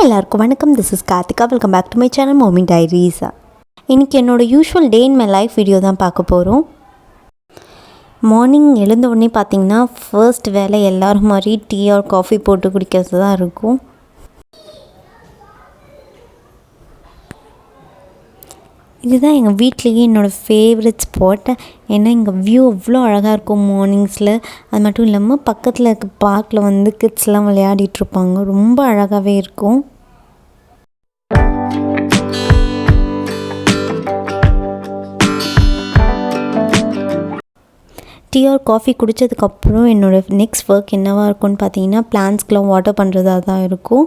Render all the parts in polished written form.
எல்லாருக்கும் வணக்கம். This is Karthika. Welcome back to my channel mummy diaries. இன்றைக்கி என்னோடய usual day in my life video தான் பார்க்க போகிறோம். மார்னிங் எழுந்த உடனே பார்த்திங்கன்னா ஃபர்ஸ்ட் வேலை எல்லோரும் மாதிரி டீ ஆர் காஃபி போட்டு குடிக்கிறது தான் இருக்கும். இதுதான் எங்கள் வீட்லேயே என்னோடய ஃபேவரட் ஸ்பாட். ஏன்னா எங்கள் வியூ அவ்வளோ அழகாக இருக்கும் மார்னிங்ஸில். அது மட்டும் இல்லாமல் பக்கத்தில் இருக்க பார்க்கில் வந்து கிட்ஸ்லாம் விளையாடிட்டுருப்பாங்க. ரொம்ப அழகாகவே இருக்கும். டீ ஆர் காஃபி குடித்ததுக்கப்புறம் என்னோடய நெக்ஸ்ட் ஒர்க் என்னவாக இருக்கும்னு பார்த்தீங்கன்னா பிளான்ஸ்க்கெலாம் வாட்டர் பண்ணுறதா தான் இருக்கும்.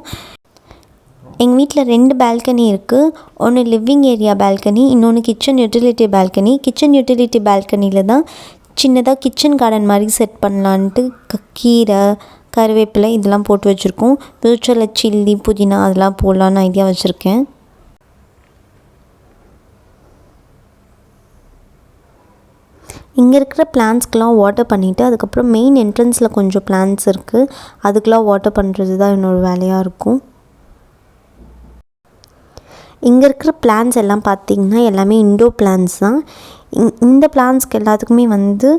எங்கள் வீட்டில் 2 பால்கனி இருக்குது. ஒன்று லிவிங் ஏரியா பால்கனி, இன்னொன்று kitchen utility balcony. Kitchen utility பால்கனியில் தான் சின்னதாக கிச்சன் கார்டன் மாதிரி செட் பண்ணலான்ட்டு கீரை, கருவேப்பிலை இதெல்லாம் போட்டு வச்சுருக்கோம். ஃப்யூச்சரில் சில்லி, புதினா அதெல்லாம் போடலான்னு ஐடியா வச்சுருக்கேன். இங்கே இருக்கிற பிளான்ஸ்க்கெலாம் வாட்டர் பண்ணிவிட்டு அதுக்கப்புறம் மெயின் என்ட்ரன்ஸில் கொஞ்சம் பிளான்ஸ் இருக்குது. அதுக்கெலாம் வாட்டர் பண்ணுறது தான் என்னோடய வேலையாக இருக்கும். இங்கே இருக்கிற பிளான்ஸ் எல்லாம் பார்த்திங்கன்னா எல்லாமே இன்டோர் பிளான்ஸ் தான். இந்த பிளான்ஸ்க்கு எல்லாத்துக்குமே வந்து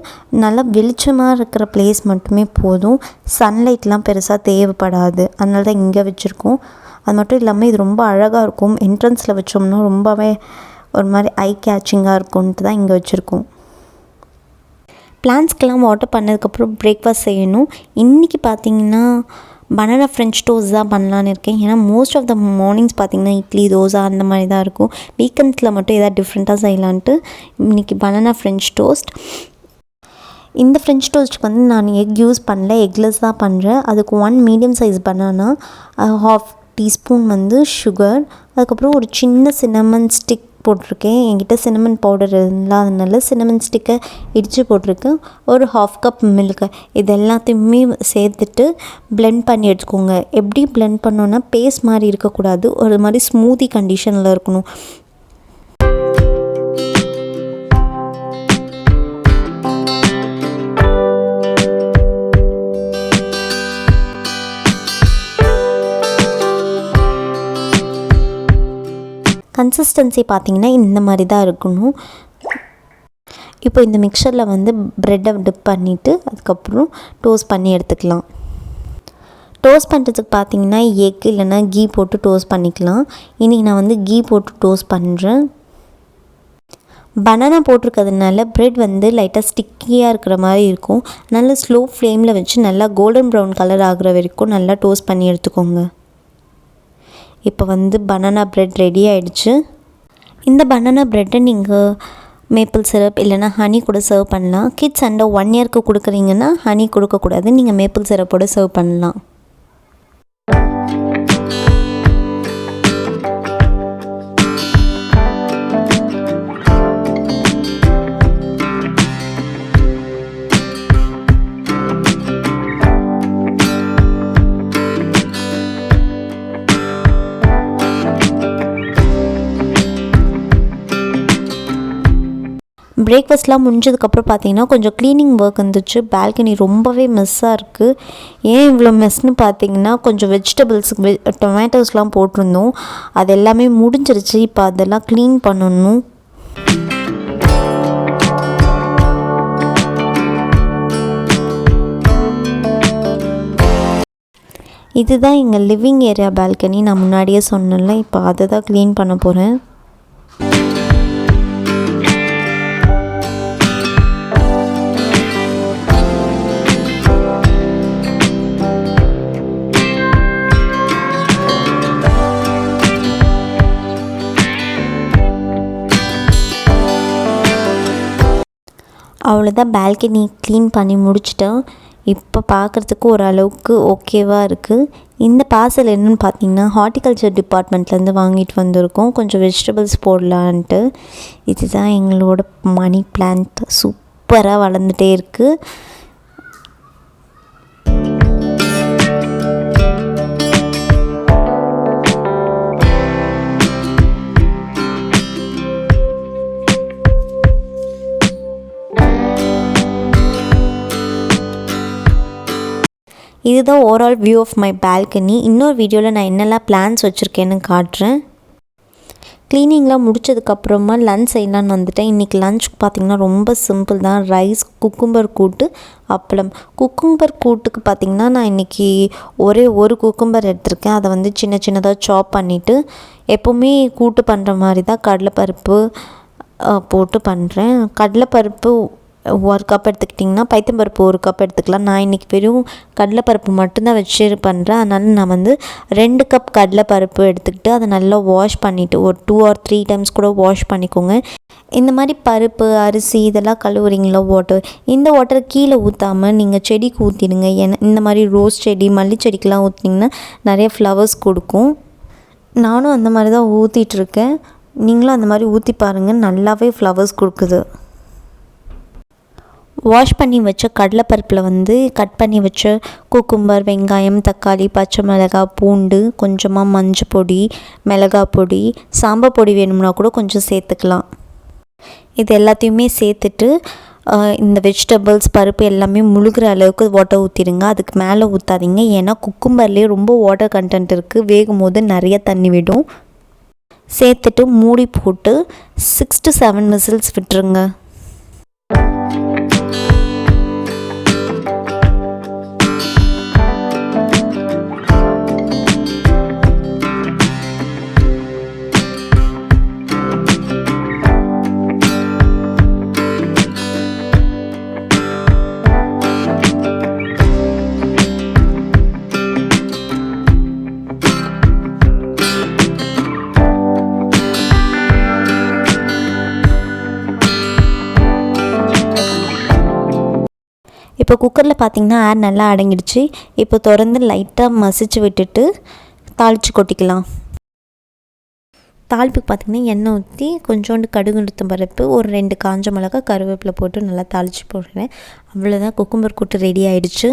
நல்லா வெளிச்சமாக இருக்கிற பிளேஸ் மட்டுமே போதும். சன்லைட்லாம் பெருசாக தேவைப்படாது. அதனால தான் இங்கே வச்சுருக்கோம். அது மட்டும் இல்லாமல் இது ரொம்ப அழகாக இருக்கும். என்ட்ரன்ஸில் வச்சோம்னா ரொம்பவே ஒரு மாதிரி ஐ கேச்சிங்காக இருக்கும்ன்ட்டு தான் இங்கே வச்சுருக்கோம். பிளான்ஸ்க்கெல்லாம் வாட்டர் பண்ணதுக்கப்புறம் பிரேக்ஃபாஸ்ட் செய்யணும். இன்றைக்கி பார்த்திங்கன்னா பனானா ஃப்ரெஞ்ச் டோஸ்ட் தான் பண்ணலான்னு இருக்கேன். ஏன்னா மோஸ்ட் ஆஃப் த மார்னிங்ஸ் பார்த்திங்கன்னா இட்லி, தோசை அந்த மாதிரி தான் இருக்கும். வீக்கெண்ட்ஸில் மட்டும் எதாவது டிஃப்ரெண்ட்டாக செய்யலான்ட்டு இன்றைக்கி பனானா ஃப்ரெஞ்ச் டோஸ்ட். இந்த ஃப்ரெஞ்ச் டோஸ்ட்டுக்கு வந்து நான் எக் யூஸ் பண்ணல, எக்லெஸ் தான் பண்ணுறேன். அதுக்கு 1 மீடியம் சைஸ் பனானா, 1/2 டீஸ்பூன் வந்து சுகர், அதுக்கப்புறம் ஒரு சின்ன சின்னமன் ஸ்டிக் போட்டிருக்கேன். என்கிட்ட சின்னமன் பவுடர் இல்லாதனால சின்னமன் ஸ்டிக்கை இடித்து போட்டிருக்கேன். ஒரு 1/2 கப் மில்க்கு. இது எல்லாத்தையுமே சேர்த்துட்டு பிளெண்ட் பண்ணி எடுத்துக்கோங்க. எப்படி பிளெண்ட் பண்ணோன்னா பேஸ்ட் மாதிரி இருக்கக்கூடாது, ஒரு மாதிரி ஸ்மூதி கண்டிஷனில் இருக்கணும். கன்சிஸ்டன்சி பார்த்திங்கன்னா இந்த மாதிரி தான் இருக்கணும். இப்போ இந்த மிக்சரில் வந்து ப்ரெட்டை டிப் பண்ணிவிட்டு அதுக்கப்புறம் டோஸ்ட் பண்ணி எடுத்துக்கலாம். டோஸ்ட் பண்ணுறதுக்கு பார்த்திங்கன்னா எக் இல்லைன்னா கீ போட்டு டோஸ்ட் பண்ணிக்கலாம். இன்றைக்கி நான் வந்து கீ போட்டு டோஸ்ட் பண்ணுறேன். பனானா போட்டிருக்கிறதுனால ப்ரெட் வந்து லைட்டாக ஸ்டிக்கியாக இருக்கிற மாதிரி இருக்கும். நல்லா ஸ்லோ ஃப்ளேமில் வச்சு நல்லா கோல்டன் ப்ரௌன் கலர் ஆகிற வரைக்கும் நல்லா டோஸ்ட் பண்ணி எடுத்துக்கோங்க. இப்போ வந்து பனானா ப்ரெட் ரெடி ஆகிடுச்சு. இந்த பனானா ப்ரெட்டை நீங்கள் மேப்பிள் சிரப் இல்லைனா ஹனி கூட சர்வ் பண்ணலாம். கிட்ஸ் அண்டர் 1 இயர்க்கு கொடுக்குறீங்கன்னா ஹனி கொடுக்கக்கூடாது, நீங்கள் மேப்பிள் சிரப்போடு சர்வ் பண்ணலாம். பிரேக்ஃபாஸ்ட்லாம் முடிஞ்சதுக்கப்புறம் பார்த்திங்கன்னா கொஞ்சம் க்ளீனிங் ஒர்க் இருந்துச்சு. பால்கனி ரொம்பவே மெஸ்ஸாக இருக்குது. ஏன் இவ்வளோ மெஸ்ன்னு பார்த்திங்கன்னா கொஞ்சம் வெஜிடபிள்ஸ் டொமேட்டோஸ்லாம் போட்டிருந்தோம். அது எல்லாமே முடிஞ்சிருச்சு. இப்போ அதெல்லாம் க்ளீன் பண்ணணும். இதுதான் எங்கள் லிவிங் ஏரியா பால்கனி. நான் முன்னாடியே சொன்னேன்ல, இப்போ அதை தான் க்ளீன் பண்ண போகிறேன். அவ்வளோதான், பால்கனி க்ளீன் பண்ணி முடிச்சிட்டேன். இப்போ பார்க்குறதுக்கு ஓரளவுக்கு ஓகேவாக இருக்குது. இந்த பார்சல் என்னென்னு பார்த்தீங்கன்னா ஹார்டிகல்ச்சர் டிபார்ட்மெண்ட்லேருந்து வாங்கிட்டு வந்திருக்கோம். கொஞ்சம் வெஜிடபிள்ஸ் போடலான்ட்டு. இதுதான் எங்களோட மணி பிளான்ட். சூப்பராக வளர்ந்துட்டே இருக்குது. இதுதான் overall view of my balcony. இன்னொரு வீடியோவில் நான் என்னெல்லாம் பிளான்ஸ் வச்சுருக்கேன்னு காட்டுறேன். க்ளீனிங்லாம் முடிச்சதுக்கப்புறமா லன்ச் செய்யலான்னு வந்துட்டேன். இன்றைக்கி லன்ச்சுக்கு பார்த்திங்கன்னா ரொம்ப சிம்பிள் தான். ரைஸ், குக்கும்பர் கூட்டு, அப்பளம். குக்கும்பர் கூட்டுக்கு பார்த்திங்கன்னா நான் இன்றைக்கி ஒரே ஒரு குக்கும்பர் எடுத்திருக்கேன். அதை வந்து சின்ன சின்னதாக சாப் பண்ணிவிட்டு எப்போவுமே கூட்டு பண்ணுற மாதிரி தான் கடலைப்பருப்பு போட்டு பண்ணுறேன். கடலைப்பருப்பு 1 கப் எடுத்துக்கிட்டிங்கன்னா பைத்தம்பருப்பு 1 கப் எடுத்துக்கலாம். நான் இன்றைக்கி வெறும் கடலைப்பருப்பு மட்டும்தான் வச்சு பண்ணுறேன். அதனால் நான் வந்து 2 கப் கடலைப்பருப்பு எடுத்துக்கிட்டு அதை நல்லா வாஷ் பண்ணிவிட்டு ஒரு 2 or 3 டைம்ஸ் கூட வாஷ் பண்ணிக்கோங்க. இந்த மாதிரி பருப்பு, அரிசி இதெல்லாம் கழுவுறீங்களா வாட்டர், இந்த வாட்டரை கீழே ஊற்றாமல் நீங்கள் செடிக்கு ஊற்றிடுங்க. ஏன்னா இந்த மாதிரி ரோஸ் செடி, மல்லி செடிக்கெலாம் ஊற்றினீங்கன்னா நிறைய ஃப்ளவர்ஸ் கொடுக்கும். நானும் அந்த மாதிரி தான் ஊற்றிட்டுருக்கேன். நீங்களும் அந்த மாதிரி ஊற்றி பாருங்கள், நல்லாவே ஃப்ளவர்ஸ் கொடுக்குது. வாஷ் பண்ணி வச்ச கடலைப்பருப்பில் வந்து கட் பண்ணி வச்ச குக்கும்பர், வெங்காயம், தக்காளி, பச்சை மிளகாய், பூண்டு, கொஞ்சமாக மஞ்சள் பொடி, மிளகாய் பொடி, சாம்பார் பொடி வேணும்னா கூட கொஞ்சம் சேர்த்துக்கலாம். இது எல்லாத்தையுமே சேர்த்துட்டு இந்த வெஜிடபிள்ஸ், பருப்பு எல்லாமே முழுகிற அளவுக்கு வாட்டர் ஊற்றிடுங்க. அதுக்கு மேலே ஊற்றாதீங்க, ஏன்னா குக்கும்பர்லேயே ரொம்ப வாட்டர் கண்டென்ட் இருக்குது. வேகும் போது நிறைய தண்ணி விடும். சேர்த்துட்டு மூடி போட்டு 6 to 7 விசில்ஸ் விட்டுருங்க. இப்போ குக்கரில் பார்த்திங்கன்னா ஏர் நல்லா அடங்கிடுச்சு. இப்போ திறந்து லைட்டாக மசிச்சு விட்டுட்டு தாளித்து கொட்டிக்கலாம். தாளிப்புக்கு பார்த்திங்கன்னா எண்ணெய் ஊற்றி கொஞ்சோண்டு கடுகு, உளுத்தம் பருப்பு, ஒரு 2 காஞ்ச மிளகா, கருவேப்பிலை போட்டு நல்லா தாளித்து போடுறேன். அவ்வளோதான், குக்கும்பர் கூட்டு ரெடி ஆகிடுச்சு.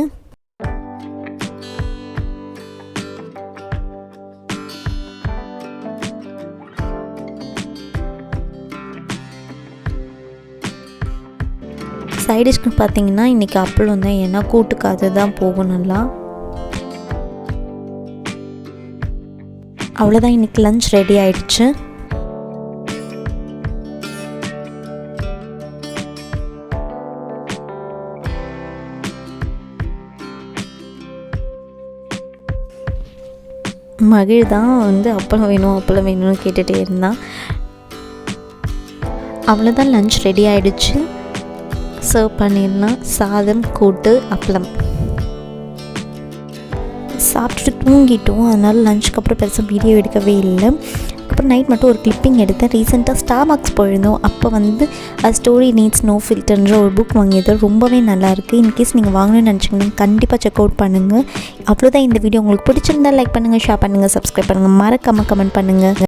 சைடிஷ்க்கு பார்த்திங்கன்னா இன்றைக்கி அப்பளம் தான், ஏன்னா கூட்டுக்கு அது தான் போகும் நல்லா. அவ்வளோதான், இன்றைக்கி லன்ச் ரெடி ஆகிடுச்சு. மகிழ் தான் வந்து அப்பளம் வேணும்னு கேட்டுகிட்டே இருந்தான். அவ்வளோதான், லன்ச் ரெடி ஆகிடுச்சு. சர்வ் பண்ணிடலாம். சாதம், கூட்டு, அப்பளம். சாப்பிட்டுட்டு தூங்கிட்டோம். அதனால் லஞ்சுக்கு அப்புறம் பெருசாக வீடியோ எடுக்கவே இல்லை. அப்புறம் நைட் மட்டும் ஒரு கிளிப்பிங் எடுத்தேன். ரீசெண்டாக ஸ்டார்பக்ஸ் போயிருந்தோம். அப்போ வந்து ஸ்டோரி நீட்ஸ் நோ ஃபில்டர்ன்ற ஒரு புக் வாங்கியது ரொம்பவே நல்லாயிருக்கு. இன்கேஸ் நீங்கள் வாங்கணும்னு நினச்சிங்கன்னா கண்டிப்பாக செக் அவுட் பண்ணுங்கள். அவ்வளோதான், இந்த வீடியோ உங்களுக்கு பிடிச்சிருந்தால் லைக் பண்ணுங்கள், ஷேர் பண்ணுங்கள், சப்ஸ்கிரைப் பண்ணுங்கள், மறக்காமல் கமெண்ட் பண்ணுங்கள்.